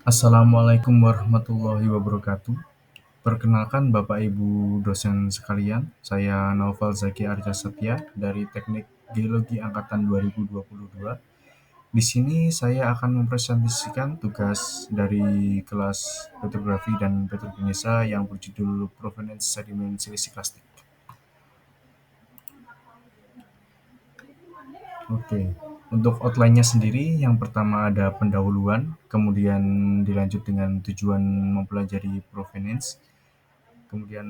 Assalamualaikum warahmatullahi wabarakatuh. Perkenalkan Bapak Ibu dosen sekalian, saya Naufal Zaki Arja Setia dari Teknik Geologi Angkatan 2022. Di sini saya akan mempresentasikan tugas dari kelas Petrografi dan Petrokinesa yang berjudul Provenance Sedimen Silisik-Plastik. Oke, untuk outline-nya sendiri, yang pertama ada pendahuluan, kemudian dilanjut dengan tujuan mempelajari provenance, kemudian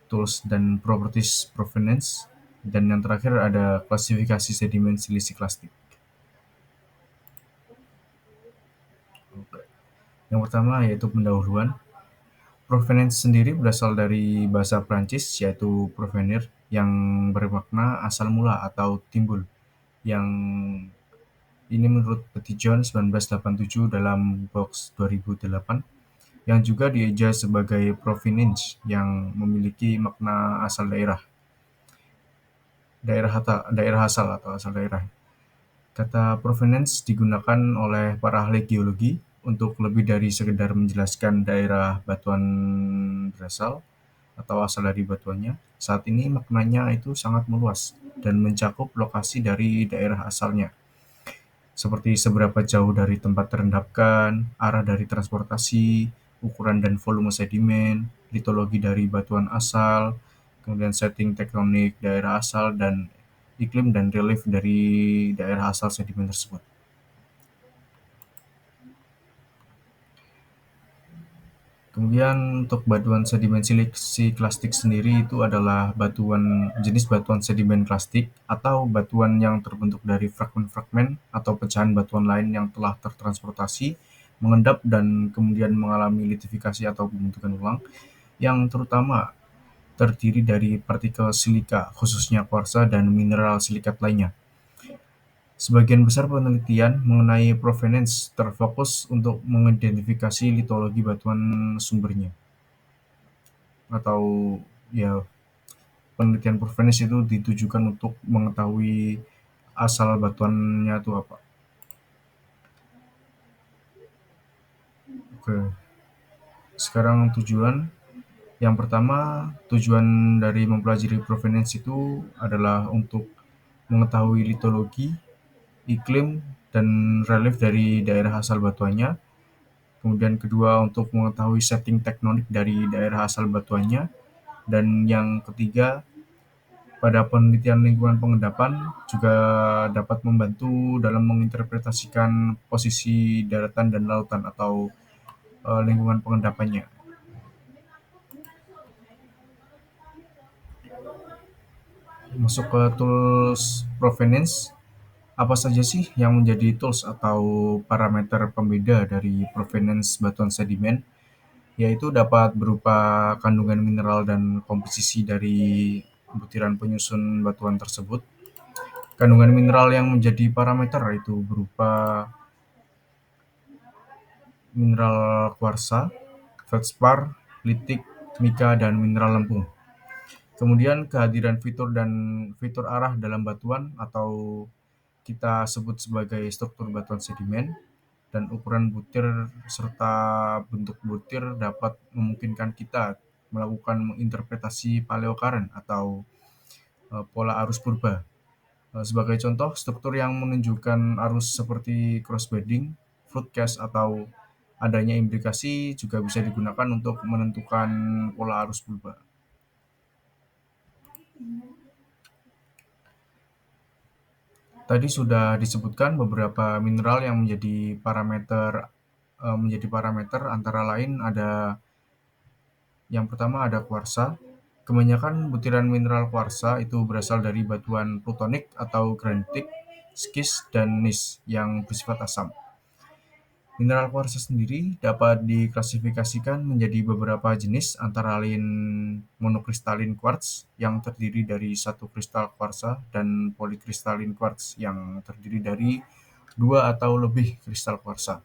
tools dan properties provenance, dan yang terakhir ada klasifikasi sedimen silisik-plastik. Oke. Yang pertama yaitu pendahuluan. Provenance sendiri berasal dari bahasa Prancis yaitu provenir yang bermakna asal mula atau timbul, yang ini menurut Petitjean 1987 dalam box 2008, yang juga dieja sebagai provenance yang memiliki makna asal daerah, daerah asal atau asal daerah. Kata provenance digunakan oleh para ahli geologi untuk lebih dari sekedar menjelaskan daerah batuan berasal atau asal dari batuannya. Saat ini maknanya itu sangat meluas dan mencakup lokasi dari daerah asalnya, seperti seberapa jauh dari tempat terendapkan, arah dari transportasi, ukuran dan volume sedimen, litologi dari batuan asal, kemudian setting tektonik daerah asal, dan iklim dan relief dari daerah asal sedimen tersebut. Kemudian untuk batuan sedimen siliklastik sendiri itu adalah jenis batuan sedimen klastik atau batuan yang terbentuk dari fragmen-fragmen atau pecahan batuan lain yang telah tertransportasi, mengendap dan kemudian mengalami litifikasi atau pembentukan ulang, yang terutama terdiri dari partikel silika, khususnya kuarsa dan mineral silikat lainnya. Sebagian besar penelitian mengenai provenance terfokus untuk mengidentifikasi litologi batuan sumbernya, atau ya, penelitian provenance itu ditujukan untuk mengetahui asal batuannya itu apa. Oke, sekarang tujuan. Yang pertama, tujuan dari mempelajari provenance itu adalah untuk mengetahui litologi, iklim, dan relief dari daerah asal batuannya. Kemudian kedua, untuk mengetahui setting tektonik dari daerah asal batuannya. Dan yang ketiga, pada penelitian lingkungan pengendapan juga dapat membantu dalam menginterpretasikan posisi daratan dan lautan atau lingkungan pengendapannya. Masuk ke tools provenance, apa saja sih yang menjadi tools atau parameter pembeda dari provenance batuan sedimen? Yaitu dapat berupa kandungan mineral dan komposisi dari butiran penyusun batuan tersebut. Kandungan mineral yang menjadi parameter itu berupa mineral kuarsa, feldspar, litik, mika, dan mineral lempung. Kemudian kehadiran fitur arah dalam batuan atau kita sebut sebagai struktur batuan sedimen, dan ukuran butir serta bentuk butir dapat memungkinkan kita melakukan menginterpretasi paleocaren atau pola arus purba. Sebagai contoh, struktur yang menunjukkan arus seperti crossbedding, floodcast, atau adanya implikasi juga bisa digunakan untuk menentukan pola arus purba. Tadi sudah disebutkan beberapa mineral yang menjadi parameter antara lain ada yang pertama ada kuarsa. Kebanyakan butiran mineral kuarsa itu berasal dari batuan plutonik atau granitik, skis, dan gneiss yang bersifat asam. Mineral kuarsa sendiri dapat diklasifikasikan menjadi beberapa jenis antara lain monokristalin quartz yang terdiri dari satu kristal kuarsa dan polikristalin quartz yang terdiri dari dua atau lebih kristal kuarsa.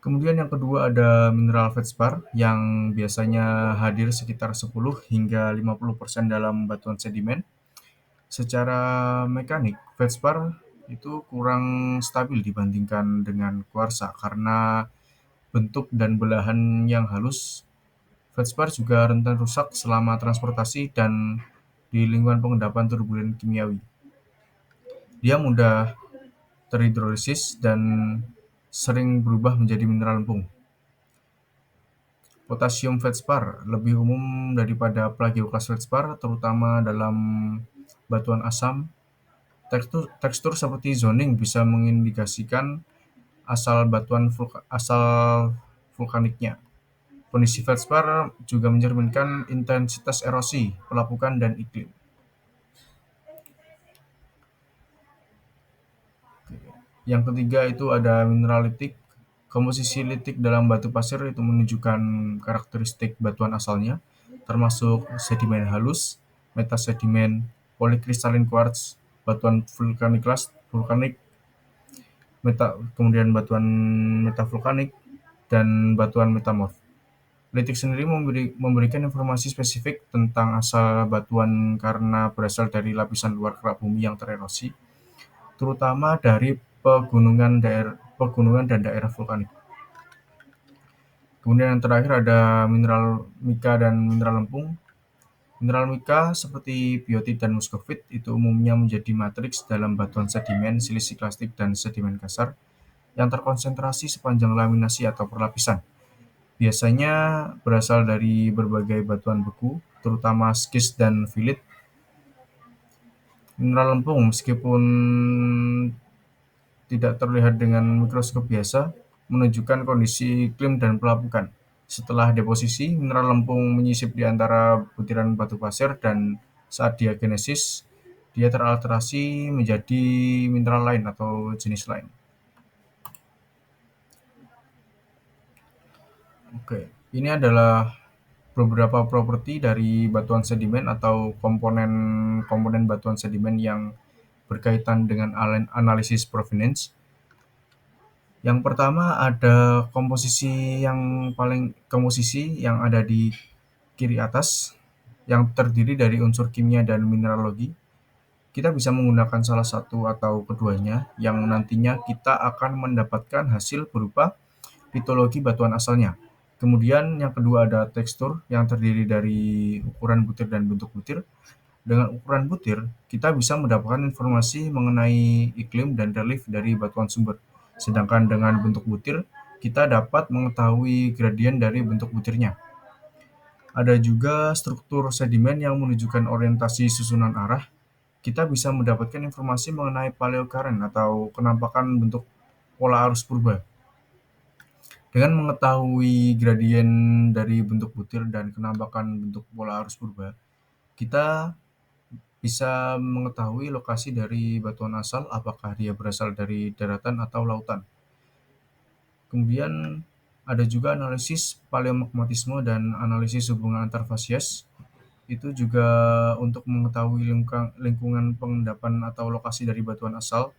Kemudian yang kedua ada mineral feldspar yang biasanya hadir sekitar 10 hingga 50% dalam batuan sedimen. Secara mekanik, feldspar itu kurang stabil dibandingkan dengan kuarsa karena bentuk dan belahan yang halus. Feldspar juga rentan rusak selama transportasi dan di lingkungan pengendapan turbulen kimiawi. Dia mudah terhidrolisis dan sering berubah menjadi mineral lempung. Potasium feldspar lebih umum daripada plagioklas feldspar, terutama dalam batuan asam. Tekstur seperti zoning bisa mengindikasikan asal vulkaniknya. Kondisi feldspar juga mencerminkan intensitas erosi, pelapukan, dan iklim. Yang ketiga itu ada mineralitik. Komposisi litik dalam batu pasir itu menunjukkan karakteristik batuan asalnya, termasuk sedimen halus, metasedimen, polikristalin quartz, batuan vulkanik, kemudian batuan metavulkanik, dan batuan metamorf. Litik sendiri memberikan informasi spesifik tentang asal batuan karena berasal dari lapisan luar kerak bumi yang tererosi, terutama dari pegunungan dan daerah vulkanik. Kemudian yang terakhir ada mineral mika dan mineral lempung. Mineral mika seperti biotit dan muskovit itu umumnya menjadi matriks dalam batuan sedimen, silisiklastik, dan sedimen kasar yang terkonsentrasi sepanjang laminasi atau perlapisan. Biasanya berasal dari berbagai batuan beku, terutama skis dan filit. Mineral lempung, meskipun tidak terlihat dengan mikroskop biasa, menunjukkan kondisi iklim dan pelapukan. Setelah deposisi, mineral lempung menyisip di antara butiran batu pasir dan saat diagenesis, dia teralterasi menjadi mineral lain atau jenis lain. Oke, ini adalah beberapa properti dari batuan sedimen atau komponen batuan sedimen yang berkaitan dengan analisis provenance. Yang pertama ada komposisi yang ada di kiri atas yang terdiri dari unsur kimia dan mineralogi. Kita bisa menggunakan salah satu atau keduanya yang nantinya kita akan mendapatkan hasil berupa litologi batuan asalnya. Kemudian yang kedua ada tekstur yang terdiri dari ukuran butir dan bentuk butir. Dengan ukuran butir, kita bisa mendapatkan informasi mengenai iklim dan relief dari batuan sumber. Sedangkan dengan bentuk butir, kita dapat mengetahui gradien dari bentuk butirnya. Ada juga struktur sedimen yang menunjukkan orientasi susunan arah. Kita bisa mendapatkan informasi mengenai paleocaren atau kenampakan bentuk pola arus purba. Dengan mengetahui gradien dari bentuk butir dan kenampakan bentuk pola arus purba, kita bisa mengetahui lokasi dari batuan asal, apakah dia berasal dari daratan atau lautan. Kemudian ada juga analisis paleomagmatisme dan analisis hubungan antar fasies. Itu juga untuk mengetahui lingkungan pengendapan atau lokasi dari batuan asal.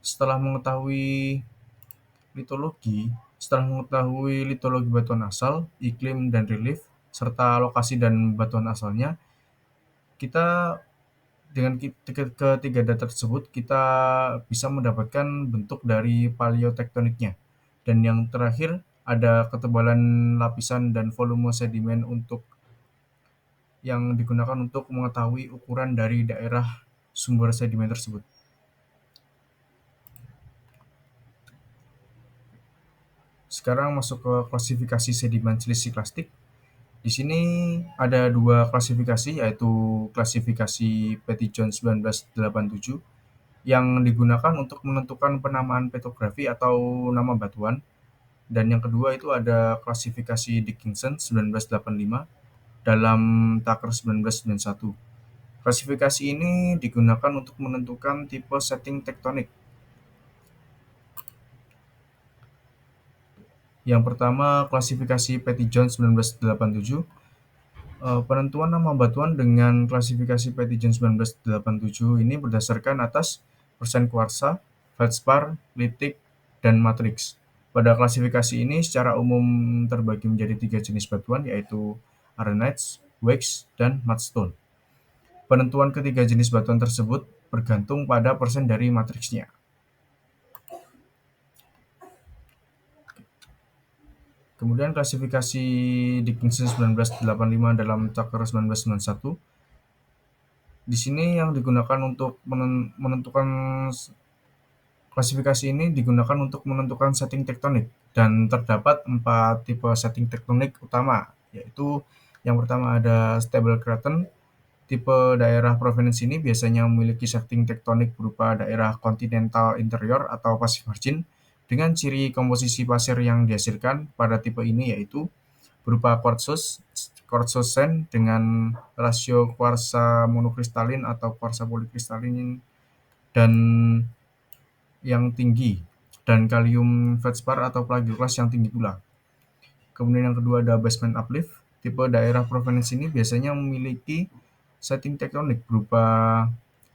Setelah mengetahui litologi, batuan asal, iklim dan relief, serta lokasi dan batuan asalnya, kita dengan ketiga data tersebut kita bisa mendapatkan bentuk dari paleotektoniknya. Dan yang terakhir ada ketebalan lapisan dan volume sedimen yang digunakan untuk mengetahui ukuran dari daerah sumber sedimen tersebut. Sekarang masuk ke klasifikasi sedimen silisiklastik. Di sini ada dua klasifikasi, yaitu klasifikasi Petitjohn 1987 yang digunakan untuk menentukan penamaan petrografi atau nama batuan, dan yang kedua itu ada klasifikasi Dickinson 1985 dalam Tucker 1991. Klasifikasi ini digunakan untuk menentukan tipe setting tektonik. Yang pertama, klasifikasi Petitjohn 1987. Penentuan nama batuan dengan klasifikasi Petitjohn 1987 ini berdasarkan atas persen kuarsa, feldspar, litik, dan matriks. Pada klasifikasi ini secara umum terbagi menjadi 3 jenis batuan, yaitu arenite, wax, dan mudstone. Penentuan ketiga jenis batuan tersebut bergantung pada persen dari matriksnya. Kemudian klasifikasi Dickinson 1985 dalam Tucker 1991. Di sini yang digunakan untuk menentukan klasifikasi ini digunakan untuk menentukan setting tektonik dan terdapat 4 tipe setting tektonik utama, yaitu yang pertama ada stable craton. Tipe daerah provinsi ini biasanya memiliki setting tektonik berupa daerah kontinental interior atau passive margin dengan ciri komposisi pasir yang dihasilkan pada tipe ini yaitu berupa quartzose sand dengan rasio kuarsa monokristalin atau kuarsa polikristalin dan yang tinggi dan kalium feldspar atau plagioclase yang tinggi pula. Kemudian yang kedua ada basement uplift. Tipe daerah provinsi ini biasanya memiliki setting tektonik berupa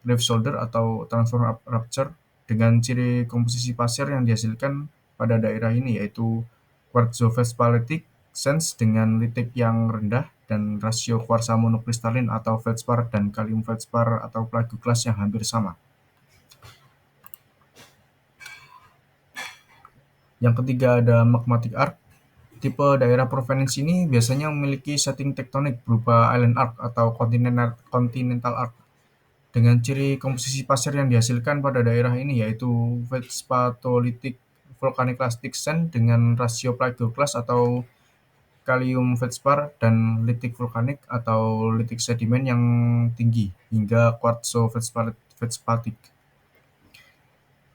reef shoulder atau transform rupture dengan ciri komposisi pasir yang dihasilkan pada daerah ini yaitu quartzo-feldsparitic sands dengan litik yang rendah dan rasio kuarsa monokristalin atau feldspar dan kalium feldspar atau plagioclase yang hampir sama. Yang ketiga ada magmatic arc. Tipe daerah provinsi ini biasanya memiliki setting tektonik berupa island arc atau continental arc dengan ciri komposisi pasir yang dihasilkan pada daerah ini yaitu feldspatolitic volcaniclastic sand dengan rasio plagioclase atau kalium feldspar dan litik vulkanik atau litik sedimen yang tinggi hingga quartzo feldspatic.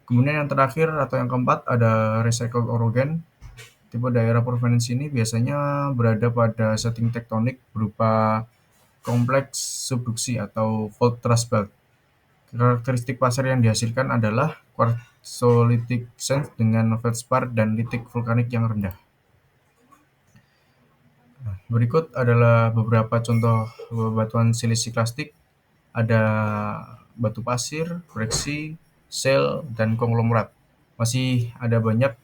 Kemudian yang terakhir atau yang keempat ada recycled orogen. Tipe daerah provinsi ini biasanya berada pada setting tektonik berupa kompleks subduksi atau fault thrust belt. Karakteristik pasir yang dihasilkan adalah quartzolitic sands dengan feldspar dan litik vulkanik yang rendah. Berikut adalah beberapa contoh batuan silisi-klastik. Ada batu pasir, breksi, shale, dan konglomerat. Masih ada banyak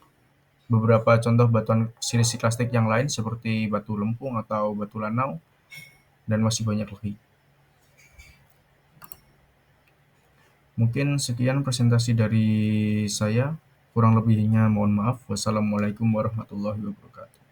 beberapa contoh batuan silisi-klastik yang lain seperti batu lempung atau batu lanau, dan masih banyak lagi. Mungkin sekian presentasi dari saya. Kurang lebihnya mohon maaf. Wassalamualaikum warahmatullahi wabarakatuh.